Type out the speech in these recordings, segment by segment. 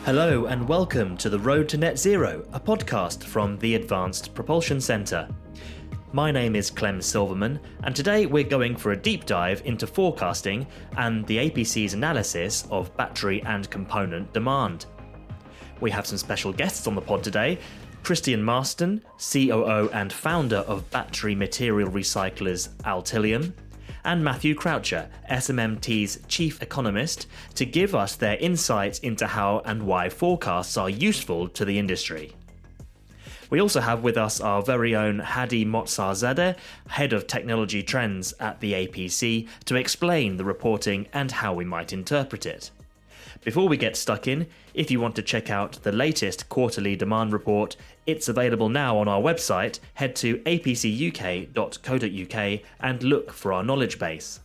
Hello and welcome to The Road to Net Zero, a podcast from the Advanced Propulsion Centre. My name is Clem Silverman, and today we're going for a deep dive into forecasting and the APC's analysis of battery and component demand. We have some special guests on the pod today. Christian Marston, COO and founder of battery material recyclers Altilium, and Matthew Croucher, SMMT's chief economist, to give us their insights into how and why forecasts are useful to the industry. We also have with us our very own Hadi Moztarzadeh, head of technology trends at the APC, to explain the reporting and how we might interpret it. Before we get stuck in, if you want to check out the latest quarterly demand report, it's available now on our website. Head to apcuk.co.uk and look for our knowledge base.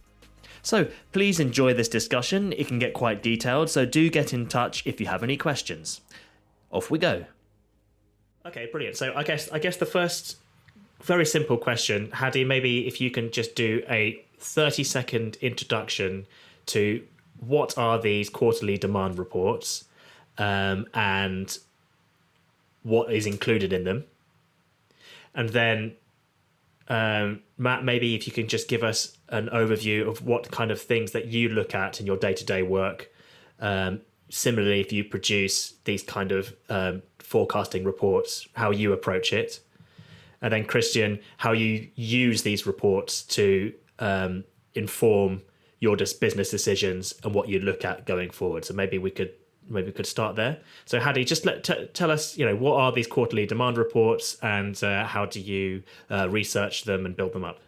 So please enjoy this discussion. It can get quite detailed, so do get in touch if you have any questions. Off we go. Okay, brilliant. So I guess the first very simple question, Hadi, maybe if you can just do a 30-second introduction to what are these quarterly demand reports and what is included in them. And then, Matt, maybe if you can just give us an overview of what kind of things that you look at in your day-to-day work. Similarly, if you produce these kind of forecasting reports, how you approach it. And then, Christian, how you use these reports to inform your business decisions and what you look at going forward. So maybe we could start there. So Hadi, just tell us, what are these quarterly demand reports and how do you research them and build them up?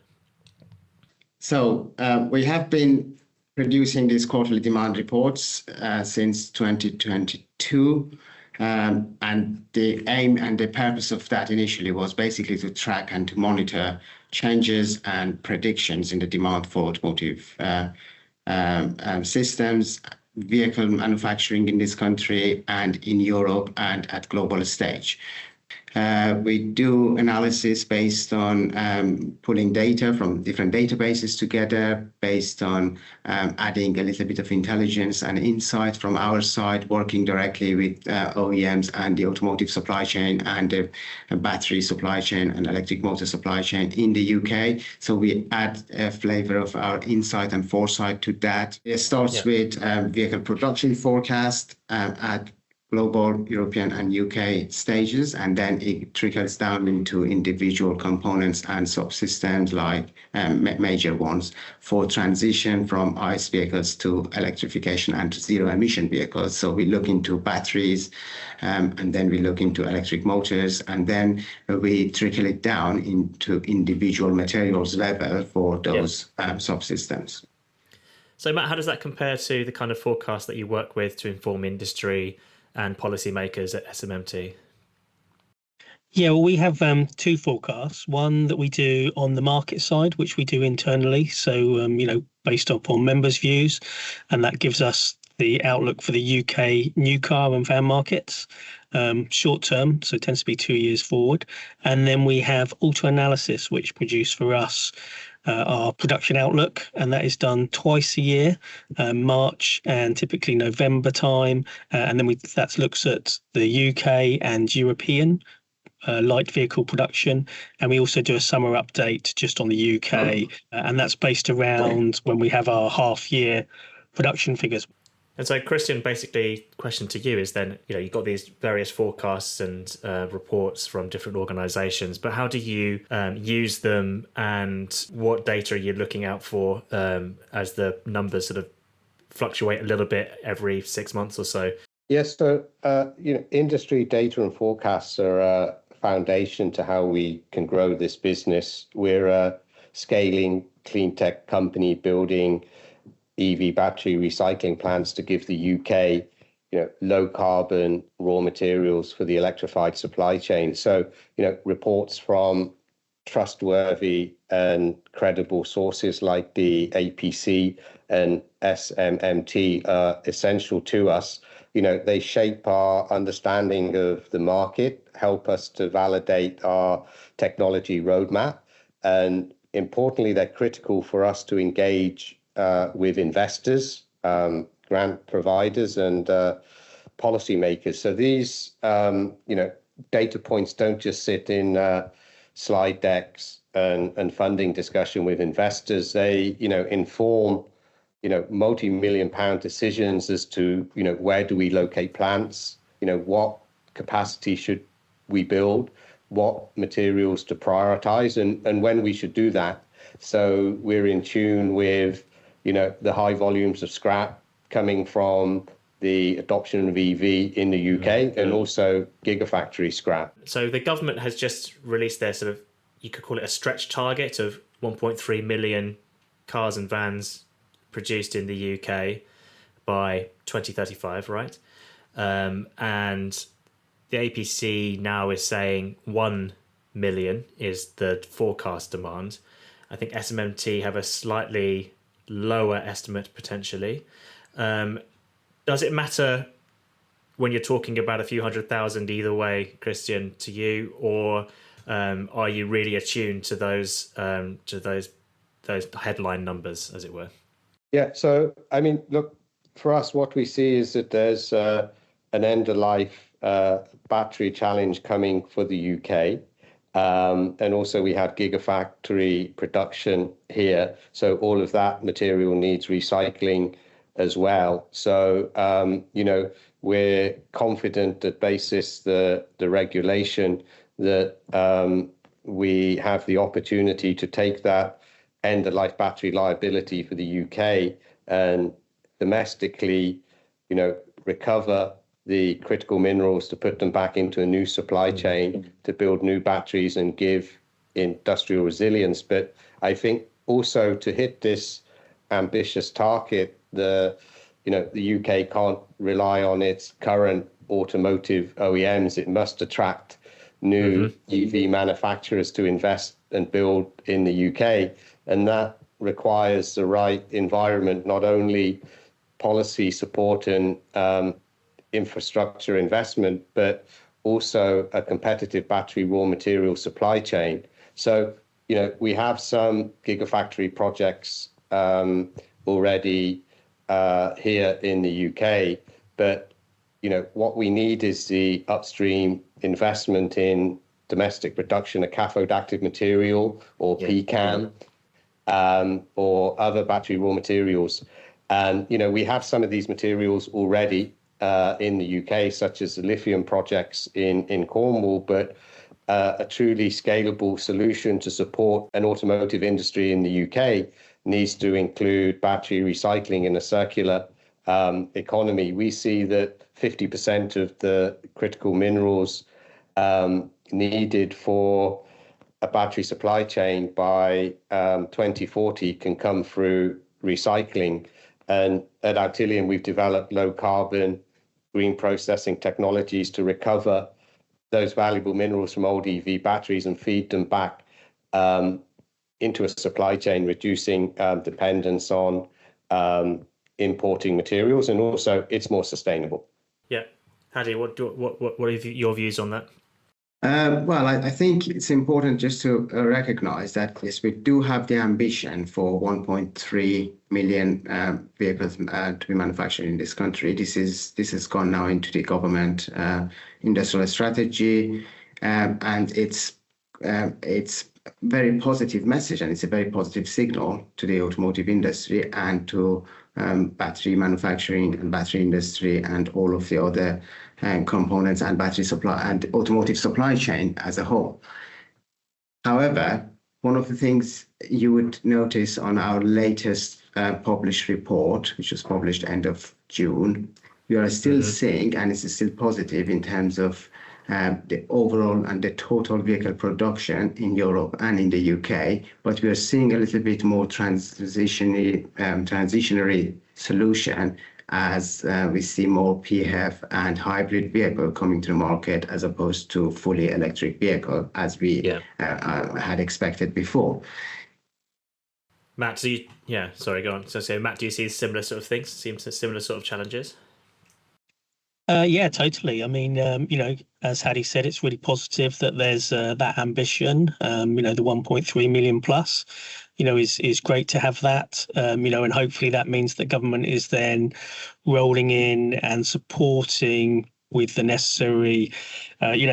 So we have been producing these quarterly demand reports since 2022. And the aim and the purpose of that initially was basically to track and to monitor changes and predictions in the demand for automotive systems, vehicle manufacturing in this country and in Europe and at global stage. We do analysis based on pulling data from different databases together, based on adding a little bit of intelligence and insight from our side, working directly with OEMs and the automotive supply chain and the battery supply chain and electric motor supply chain in the UK. So we add a flavor of our insight and foresight to that. It starts with vehicle production forecast at global, European and UK stages, and then it trickles down into individual components and subsystems like major ones for transition from ICE vehicles to electrification and to zero emission vehicles. So we look into batteries and then we look into electric motors, and then we trickle it down into individual materials level for those subsystems. So Matt, how does that compare to the kind of forecast that you work with to inform industry and policymakers at SMMT? Yeah, well, we have two forecasts. One that we do on the market side, which we do internally. So, based upon members' views, and that gives us the outlook for the UK new car and van markets, short term, so it tends to be 2 years forward. And then we have auto analysis, which produce for us our production outlook, and that is done twice a year, March and typically November time. And then that looks at the UK and European light vehicle production. And we also do a summer update just on the UK, and that's based around when we have our half year production figures. And so, Christian, basically, question to you is then, you've got these various forecasts and reports from different organisations, but how do you use them, and what data are you looking out for as the numbers sort of fluctuate a little bit every 6 months or so? Yes, so industry data and forecasts are a foundation to how we can grow this business. We're a scaling clean tech company building EV battery recycling plants to give the UK, low carbon raw materials for the electrified supply chain. So, reports from trustworthy and credible sources like the APC and SMMT are essential to us. They shape our understanding of the market, help us to validate our technology roadmap, and importantly, they're critical for us to engage with investors, grant providers, and policymakers. So these, data points don't just sit in slide decks and funding discussion with investors. They, inform, multi-million pound decisions as to, where do we locate plants, what capacity should we build, what materials to prioritize, and when we should do that. So we're in tune with, the high volumes of scrap coming from the adoption of EV in the UK and also gigafactory scrap. So the government has just released their sort of, you could call it a stretch target of 1.3 million cars and vans produced in the UK by 2035, right? And the APC now is saying 1 million is the forecast demand. I think SMMT have a slightly lower estimate potentially. Does it matter when you're talking about a few 100,000 either way, Christian, to you, or are you really attuned to those headline numbers, as it were? Yeah. So I mean, look, for us, what we see is that there's an end of life battery challenge coming for the UK. And also we have gigafactory production here. So all of that material needs recycling as well. So, we're confident that basis the regulation that we have the opportunity to take that end of life battery liability for the UK and domestically, recover the critical minerals to put them back into a new supply chain to build new batteries and give industrial resilience. But I think also to hit this ambitious target, the UK can't rely on its current automotive OEMs. It must attract new EV manufacturers to invest and build in the UK. And that requires the right environment, not only policy support and infrastructure investment, but also a competitive battery raw material supply chain. So, we have some gigafactory projects already here in the UK, but, what we need is the upstream investment in domestic production of cathode active material or PCAM or other battery raw materials. And, we have some of these materials already in the UK, such as the lithium projects in Cornwall, but a truly scalable solution to support an automotive industry in the UK needs to include battery recycling in a circular economy. We see that 50% of the critical minerals needed for a battery supply chain by 2040 can come through recycling. And at Altilium, we've developed low carbon green processing technologies to recover those valuable minerals from old EV batteries and feed them back into a supply chain, reducing dependence on importing materials, and also it's more sustainable. Yeah, Hadi, what are your views on that? Well, I think it's important just to recognize that, yes, we do have the ambition for 1.3 million vehicles to be manufactured in this country. This has gone now into the government industrial strategy, and it's very positive message, and it's a very positive signal to the automotive industry and to battery manufacturing and battery industry and all of the other components and battery supply and automotive supply chain as a whole. However, one of the things you would notice on our latest published report, which was published end of June, we are still seeing, and it's still positive in terms of the overall and the total vehicle production in Europe and in the UK, but we are seeing a little bit more transitionary solution as we see more PHEV and hybrid vehicle coming to the market as opposed to fully electric vehicle as we had expected before. Matt, sorry, go on. So Matt, do you see similar sort of things? Seems similar sort of challenges? Yeah, totally. I mean, as Hadi said, it's really positive that there's that ambition. The 1.3 million plus, is great to have that. And hopefully that means that government is then rolling in and supporting with the necessary,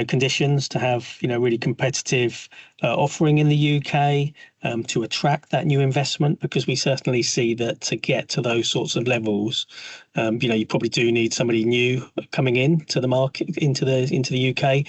conditions to have, really competitive offering in the UK to attract that new investment, because we certainly see that to get to those sorts of levels, you probably do need somebody new coming into the market, into the UK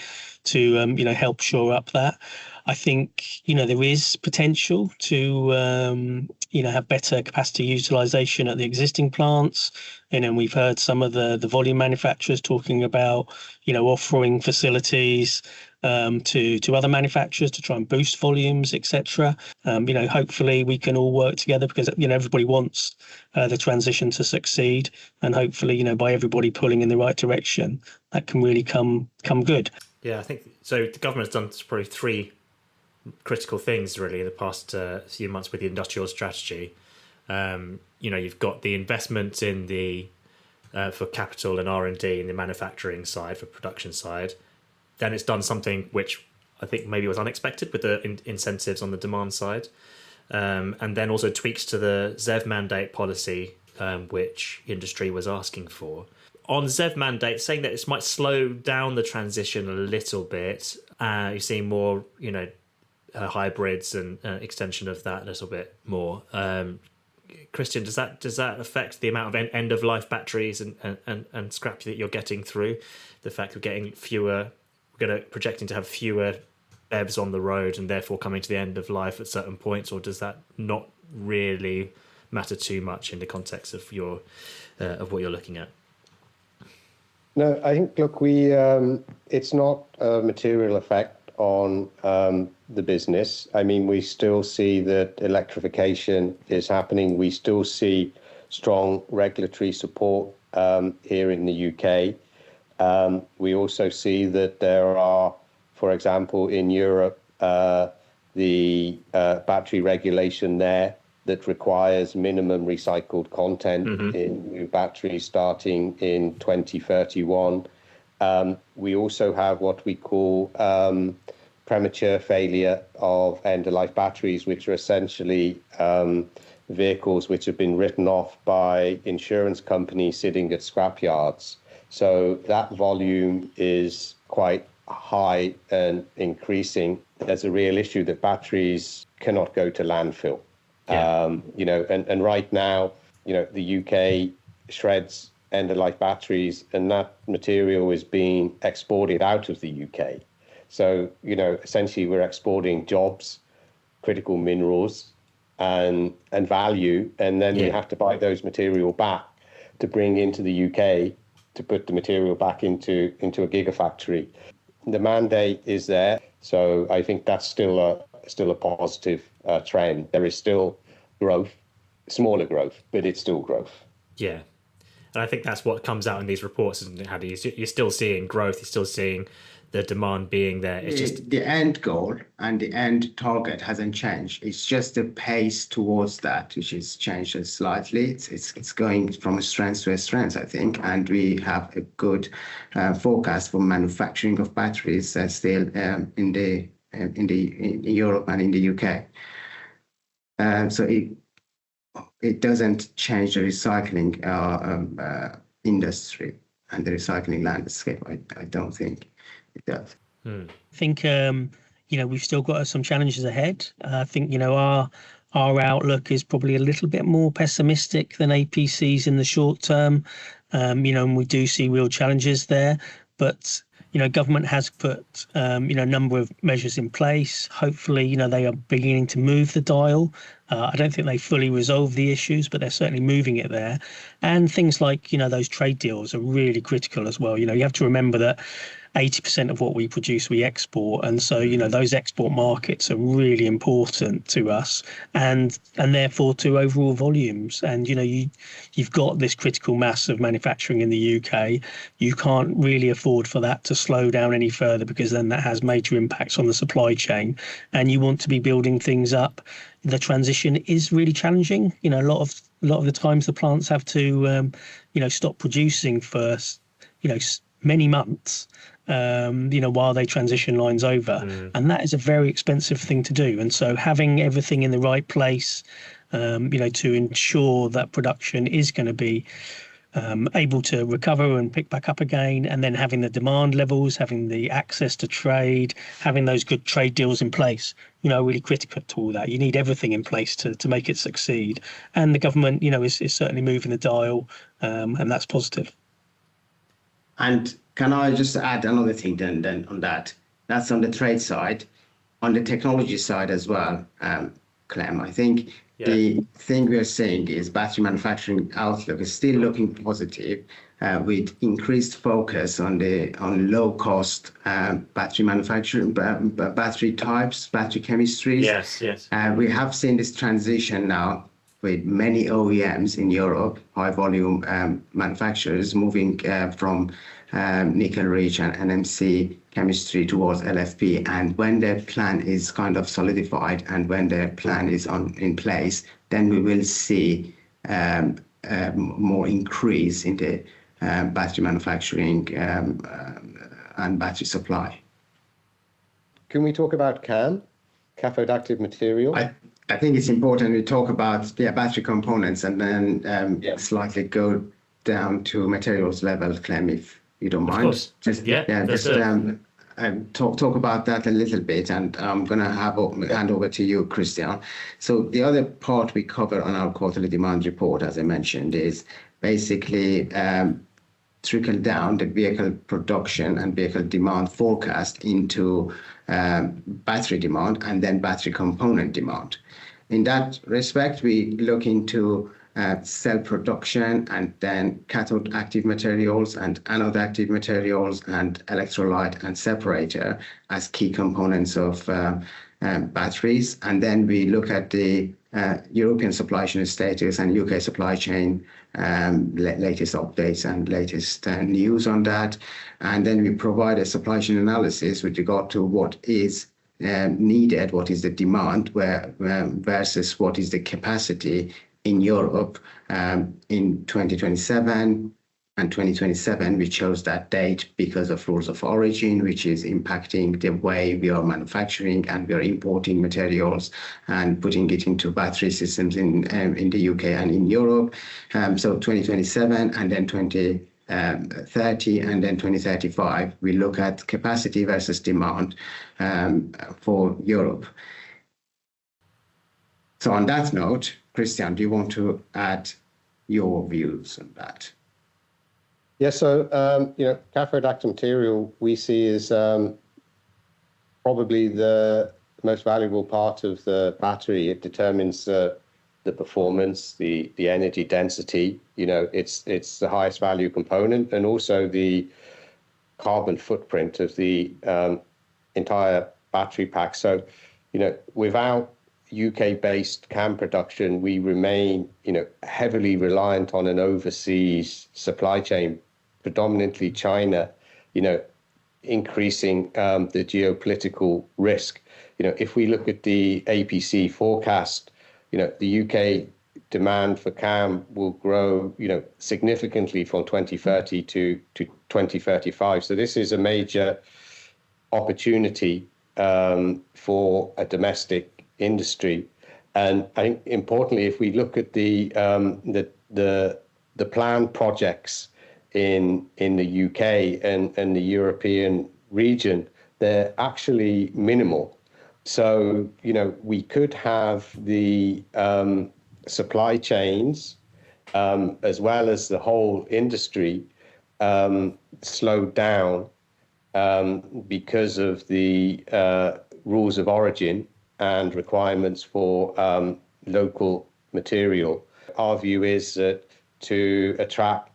to, help shore up that. I think, there is potential to, have better capacity utilization at the existing plants. And we've heard some of the volume manufacturers talking about, offering facilities to other manufacturers to try and boost volumes, etc. Hopefully we can all work together, because everybody wants the transition to succeed, and hopefully by everybody pulling in the right direction, that can really come good. Yeah, I think so. The government has done probably three critical things really in the past few months with the industrial strategy. You've got the investment in the for capital and R&D in the manufacturing side, for production side. Then it's done something which I think maybe was unexpected with the incentives on the demand side, and then also tweaks to the ZEV mandate policy, which industry was asking for. On ZEV mandate, saying that this might slow down the transition a little bit. You're seeing more, hybrids and extension of that a little bit more. Christian, does that affect the amount of end of life batteries and scrap that you're getting through? The fact of getting fewer, projecting to have fewer BEVs on the road and therefore coming to the end of life at certain points, or does that not really matter too much in the context of your of what you're looking at? No, I think, look, it's not a material effect on the business. I mean, we still see that electrification is happening. We still see strong regulatory support here in the UK. We also see that there are, for example, in Europe, the battery regulation there that requires minimum recycled content in new batteries starting in 2031. We also have what we call premature failure of end-of-life batteries, which are essentially vehicles which have been written off by insurance companies sitting at scrapyards. So that volume is quite high and increasing. There's a real issue that batteries cannot go to landfill. Yeah. And right now, the UK shreds end-of-life batteries, and that material is being exported out of the UK. So, essentially we're exporting jobs, critical minerals, and value, and then you have to buy those material back to bring into the UK to put the material back into a gigafactory. The mandate is there, so I think that's still a positive trend. There is still growth, smaller growth, but it's still growth. Yeah. And I think that's what comes out in these reports, isn't it, Hadi? You're still seeing growth, you're still seeing the demand being there. It's just the end goal and the end target hasn't changed. It's just the pace towards that which has changed slightly. It's going from strength to strength, I think, and we have a good forecast for manufacturing of batteries still in Europe and in the UK. So it doesn't change the recycling industry and the recycling landscape. I don't think it does. I think we've still got some challenges ahead. I think our outlook is probably a little bit more pessimistic than APC's in the short term. And we do see real challenges there, but government has put a number of measures in place. Hopefully, they are beginning to move the dial. I don't think they fully resolve the issues, but they're certainly moving it there. And things like those trade deals are really critical as well. You have to remember that 80% of what we produce we export, and so those export markets are really important to us, and therefore to overall volumes. And you've got this critical mass of manufacturing in the UK. You can't really afford for that to slow down any further, because then that has major impacts on the supply chain, and you want to be building things up. The transition is really challenging. A lot of the times the plants have to stop producing for many months, while they transition lines over. And that is a very expensive thing to do. And so having everything in the right place, to ensure that production is going to be able to recover and pick back up again, and then having the demand levels, having the access to trade, having those good trade deals in place, really critical to all that. You need everything in place to make it succeed. And the government, is certainly moving the dial, and that's positive. And can I just add another thing then on that? That's on the trade side. On the technology side as well, Clem, I think the thing we're seeing is battery manufacturing outlook is still looking positive, with increased focus on low cost battery manufacturing, battery types, battery chemistries. Yes. We have seen this transition now with many OEMs in Europe, high volume manufacturers moving from nickel rich and NMC chemistry towards LFP. And when their plan is kind of solidified and when their plan is in place, then we will see more increase in the battery manufacturing and battery supply. Can we talk about CAM, cathode active material? I think it's important we talk about battery components and then slightly go down to materials level, Clem, if you don't mind. Of course. Talk about that a little bit, and I'm going to hand over to you, Christian. So the other part we cover on our quarterly demand report, as I mentioned, is basically trickle down the vehicle production and vehicle demand forecast into battery demand and then battery component demand. In that respect, we look into cell production and then cathode active materials and anode active materials and electrolyte and separator as key components of batteries. And then we look at the European supply chain status and UK supply chain latest updates and latest news on that. And then we provide a supply chain analysis with regard to what is needed, what is the demand versus what is the capacity in Europe in 2027 and 2027. We chose that date because of rules of origin, which is impacting the way we are manufacturing and we are importing materials and putting it into battery systems in the UK and in Europe. So 2027 and then 2030 and then 2035, we look at capacity versus demand for Europe. So on that note, Christian, do you want to add your views on that? Yes, so cathode active material we see is probably the most valuable part of the battery. It determines the performance, the energy density. It's the highest value component, and also the carbon footprint of the entire battery pack. So, without UK-based CAM production, we remain, heavily reliant on an overseas supply chain, predominantly China, increasing the geopolitical risk. If we look at the APC forecast, the UK demand for CAM will grow, significantly from 2030 to 2035. So this is a major opportunity for a domestic industry. And I think importantly, if we look at the planned projects in the UK and the European region, they're actually minimal. So, we could have the supply chains as well as the whole industry slowed down because of the rules of origin and requirements for local material. Our view is that to attract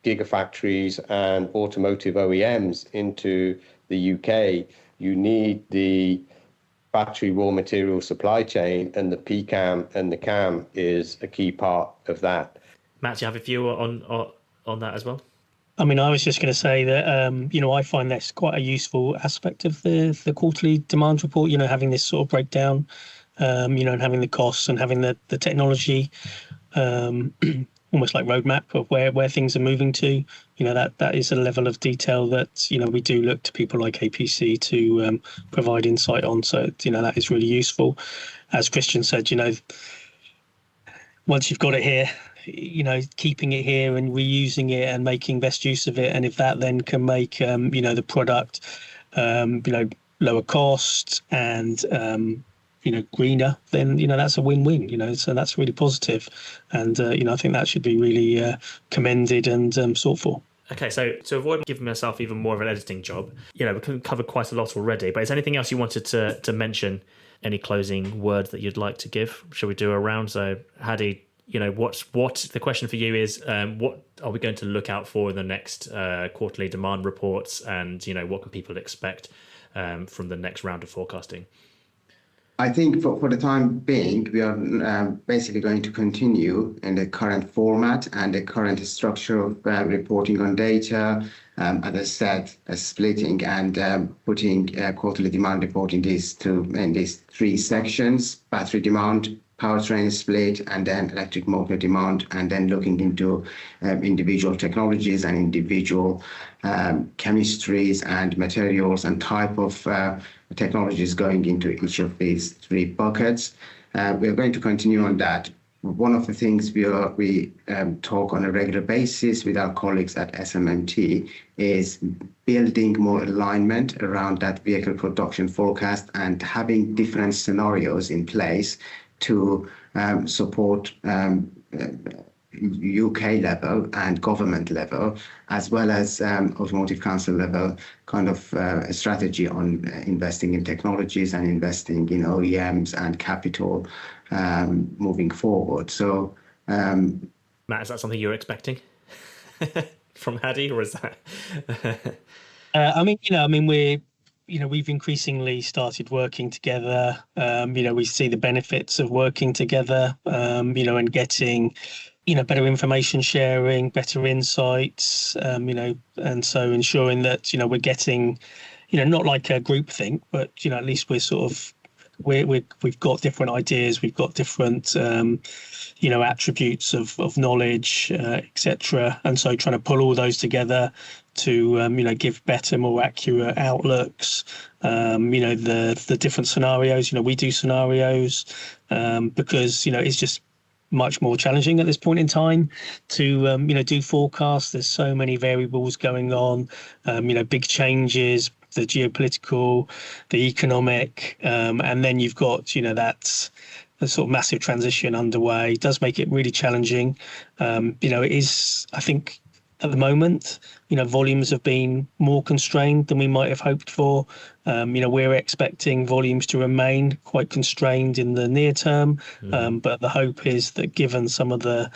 gigafactories and automotive OEMs into the UK, you need the battery raw material supply chain, and the PCAM and the CAM is a key part of that. Matt, do you have a view on that as well? I mean, I was just going to say that, I find that's quite a useful aspect of the quarterly demand report, having this sort of breakdown, and having the costs and having the technology almost like roadmap of where things are moving to. That is a level of detail that we do look to people like APC to provide insight on. So that is really useful. As Christian said, once you've got it here, keeping it here and reusing it and making best use of it, and if that then can make the product lower cost and greener, then that's a win-win. So that's really positive, and I think that should be really commended and sought for. Okay, so to avoid giving myself even more of an editing job, we've covered quite a lot already, but is there anything else you wanted to mention? Any closing words that you'd like to give? Shall we do a round? So Hadi, what the question for you is, what are we going to look out for in the next quarterly demand reports, and what can people expect from the next round of forecasting? I think for the time being, we are basically going to continue in the current format and the current structure of reporting on data. As I said, splitting and putting quarterly demand report in these three sections: battery demand, powertrain split, and then electric motor demand, and then looking into individual technologies and individual chemistries and materials and type of technologies going into each of these three buckets. We are going to continue on that. One of the things we talk on a regular basis with our colleagues at SMMT is building more alignment around that vehicle production forecast and having different scenarios in place to support UK level and government level, as well as Automotive Council level, kind of a strategy on investing in technologies and investing in OEMs and capital moving forward. So, Matt, is that something you're expecting from Hadi, or is that? We've increasingly started working together. We see the benefits of working together, and getting, better information sharing, better insights, and so ensuring that, we're getting, not like a group think, but, at least we're sort of, we've got different ideas, we've got different, attributes of knowledge, etc. And so trying to pull all those together to, give better, more accurate outlooks, the different scenarios. We do scenarios because, it's just much more challenging at this point in time to, do forecasts. There's so many variables going on, big changes, the geopolitical, the economic, and then you've got, that sort of massive transition underway. It does make it really challenging. It is, I think, at the moment, volumes have been more constrained than we might have hoped for. We're expecting volumes to remain quite constrained in the near term, but the hope is that given some of the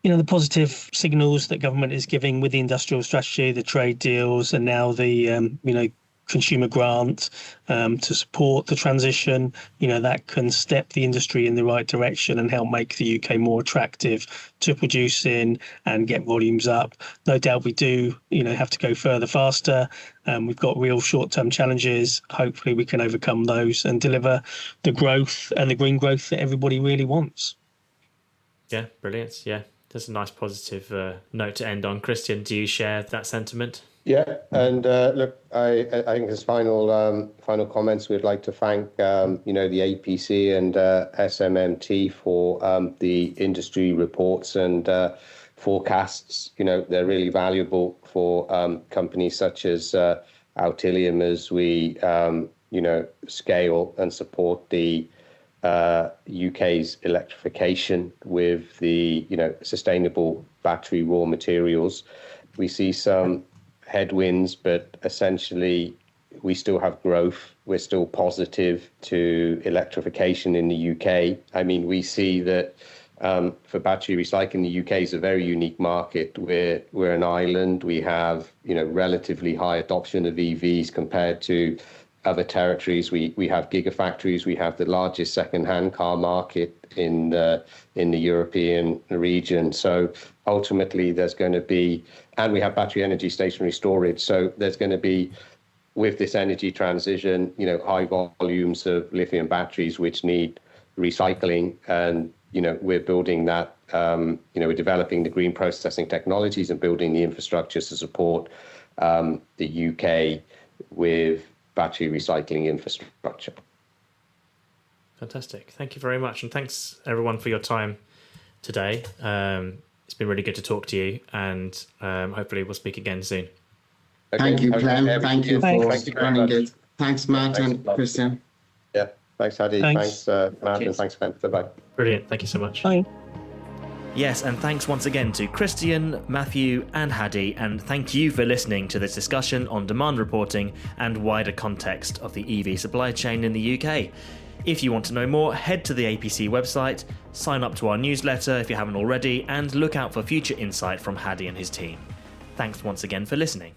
the positive signals that government is giving with the industrial strategy, the trade deals, and now the consumer grant to support the transition, that can step the industry in the right direction and help make the UK more attractive to produce in and get volumes up. No doubt we do, have to go further, faster. We've got real short-term challenges. Hopefully we can overcome those and deliver the growth and the green growth that everybody really wants. Yeah, brilliant. Yeah, that's a nice positive note to end on. Christian, do you share that sentiment? Yeah, and look, I think as final comments, we'd like to thank the APC and SMMT for the industry reports and forecasts. They're really valuable for companies such as Altilium as we scale and support the UK's electrification with the sustainable battery raw materials. We see some headwinds, but essentially we still have growth. We're still positive to electrification in the UK. I mean, we see that for battery recycling, the UK is a very unique market. We're an island. We have relatively high adoption of EVs compared to other territories. We have gigafactories. We have the largest second-hand car market in the European region. So ultimately, there's going to be, and we have battery energy stationary storage. So there's going to be, with this energy transition, high volumes of lithium batteries which need recycling, and we're building that We're developing the green processing technologies and building the infrastructure to support the UK with battery recycling infrastructure. Fantastic. Thank you very much. And thanks, everyone, for your time today. It's been really good to talk to you, and hopefully we'll speak again soon. Okay. Thank you, Clem. Thank you for running it. Thanks, Matt and Christian. Yeah. Thanks, Hadi. Thanks, Matt, and thanks, Clem. Bye-bye. Brilliant. Thank you so much. Bye. Yes, and thanks once again to Christian, Matthew, and Hadi, and thank you for listening to this discussion on demand reporting and wider context of the EV supply chain in the UK. If you want to know more, head to the APC website, sign up to our newsletter if you haven't already, and look out for future insight from Hadi and his team. Thanks once again for listening.